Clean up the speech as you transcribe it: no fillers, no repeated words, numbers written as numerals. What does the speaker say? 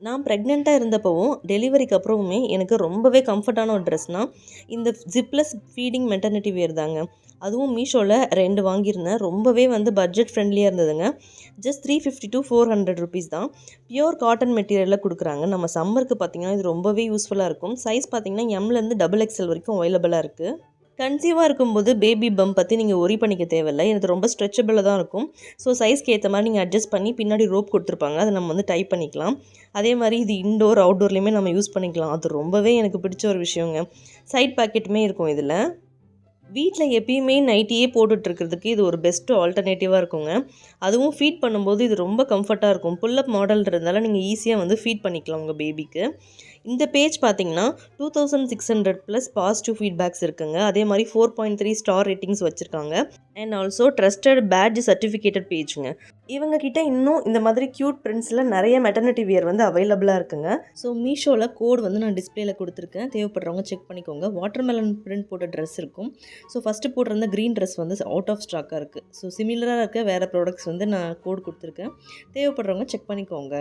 நான் ப்ரெக்னெண்ட்டாக இருந்தப்பவும் டெலிவரிக்கு அப்புறமுமே எனக்கு ரொம்பவே கம்ஃபர்ட்டான ஒரு ட்ரெஸ்னால் இந்த ஜிப்லெஸ் ஃபீடிங் மெட்டர்னிட்டி வேர் தாங்க. அதுவும் மீஷோவில் 2 வாங்கியிருந்தேன். ரொம்பவே பட்ஜெட் ஃப்ரெண்ட்லியாக இருந்ததுங்க. ஜஸ்ட் 350 to 400 ருபீஸ் தான். பியூர் காட்டன் மெட்டீரியலில் கொடுக்குறாங்க. நம்ம சம்மருக்கு பார்த்திங்கன்னா இது ரொம்பவே யூஸ்ஃபுல்லாக இருக்கும். சைஸ் பார்த்திங்கன்னா எம்லேருந்து XXL வரைக்கும் அவைலபிளாக இருக்குது. கன்சீவாக இருக்கும்போது பேபி பம்ப் பற்றி நீங்கள் ஒரி பண்ணிக்க தேவையில்லை. எனக்கு ரொம்ப ஸ்ட்ரெச்சபிளாக தான் இருக்கும். ஸோ சைஸ்க்கு ஏற்ற மாதிரி நீங்கள் அட்ஜஸ்ட் பண்ணி பின்னாடி ரோப் கொடுத்துருப்பாங்க. அதை நம்ம டைப் பண்ணிக்கலாம். அதே மாதிரி இது இன்டோர் அவுட்டோர்லேயுமே நம்ம யூஸ் பண்ணிக்கலாம். அது ரொம்பவே எனக்கு பிடிச்ச ஒரு விஷயங்க. சைட் பாக்கெட்டுமே இருக்கும் இதில். வீட்டில் எப்பயுமே நைட்டியே போட்டுட்ருக்கிறதுக்கு இது ஒரு பெஸ்ட்டு ஆல்டர்னேட்டிவாக இருக்குங்க. அதுவும் ஃபீட் பண்ணும்போது இது ரொம்ப கம்ஃபர்ட்டாக இருக்கும். புல்லப் மாடல் இருந்தாலும் நீங்கள் ஈஸியாக ஃபீட் பண்ணிக்கலாம் உங்கள் பேபிக்கு. இந்த பேஜ் பார்த்தீங்கன்னா 2600+ பாசிட்டிவ் ஃபீட்பேக்ஸ் இருக்குங்க. அதே மாதிரி 4.3 ஸ்டார் ரேட்டிங்ஸ் வச்சுருக்காங்க. And also trusted badge certificated பேஜுங்க. இவங்க கிட்ட இன்னும் இந்த மாதிரி க்யூட் பிரிண்ட்ஸில் நிறைய மெட்டர்னிட்டி வியர் அவைலபிளாக இருக்குங்க. ஸோ மீஷோவில் கோட் நான் டிஸ்பிளேல கொடுத்துருக்கேன். தேவைப்படுறவங்க செக் பண்ணிக்கோங்க. வாட்டர்மெலன் பிரிண்ட் போட்ட ட்ரெஸ் இருக்கும். ஸோ ஃபஸ்ட்டு போட்டிருந்த க்ரீன் ட்ரெஸ் அவுட் ஆஃப் ஸ்டாக்காக இருக்குது. ஸோ சிமிலராக இருக்க வேறு ப்ராடக்ட்ஸ் நான் கோட் கொடுத்துருக்கேன். தேவைப்படுறவங்க செக் பண்ணிக்கோங்க.